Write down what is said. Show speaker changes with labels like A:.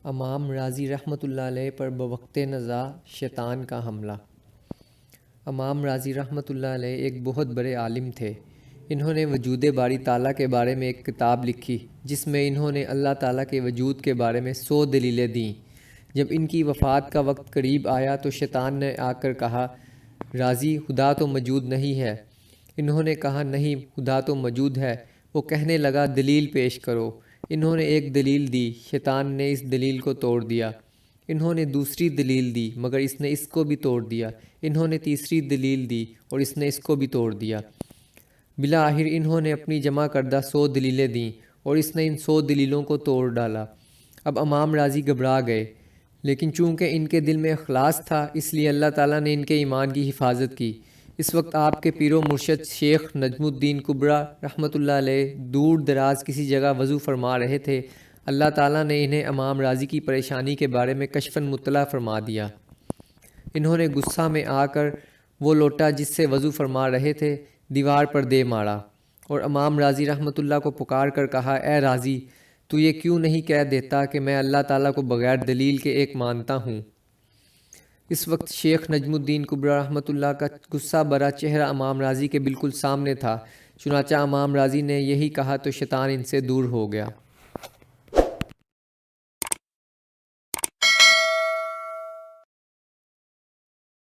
A: امام راضی رحمۃ اللہ علیہ پر بوقت نزاع شیطان کا حملہ۔ امام راضی رحمۃ اللہ علیہ ایک بہت بڑے عالم تھے۔ انہوں نے وجود باری تعالیٰ کے بارے میں ایک کتاب لکھی جس میں انہوں نے اللہ تعالیٰ کے وجود کے بارے میں 100 دلیلیں دیں۔ جب ان کی وفات کا وقت قریب آیا تو شیطان نے آ کر کہا، راضی خدا تو موجود نہیں ہے۔ انہوں نے کہا، نہیں، خدا تو موجود ہے۔ وہ کہنے لگا، دلیل پیش کرو۔ انہوں نے ایک دلیل دی، شیطان نے اس دلیل کو توڑ دیا۔ انہوں نے دوسری دلیل دی مگر اس نے اس کو بھی توڑ دیا۔ انہوں نے تیسری دلیل دی اور اس نے اس کو بھی توڑ دیا۔ بالآخر انہوں نے اپنی جمع کردہ 100 دلیلیں دیں اور اس نے ان 100 دلیلوں کو توڑ ڈالا۔ اب امام راضی گھبرا گئے، لیکن چونکہ ان کے دل میں اخلاص تھا اس لیے اللہ تعالیٰ نے ان کے ایمان کی حفاظت کی۔ اس وقت آپ کے پیر و مرشد شیخ نجم الدین کبریٰ رحمۃ اللہ علیہ دور دراز کسی جگہ وضو فرما رہے تھے۔ اللہ تعالیٰ نے انہیں امام راضی کی پریشانی کے بارے میں کشفاً مطلع فرما دیا۔ انہوں نے غصہ میں آ کر وہ لوٹا جس سے وضو فرما رہے تھے دیوار پر دے مارا اور امام راضی رحمۃ اللہ کو پکار کر کہا، اے راضی، تو یہ کیوں نہیں کہہ دیتا کہ میں اللہ تعالیٰ کو بغیر دلیل کے ایک مانتا ہوں؟ اس وقت شیخ نجم الدین کبریٰ رحمۃ اللہ کا غصہ بھرا چہرہ امام راضی کے بالکل سامنے تھا، چنانچہ امام راضی نے یہی کہا تو شیطان ان سے دور ہو گیا۔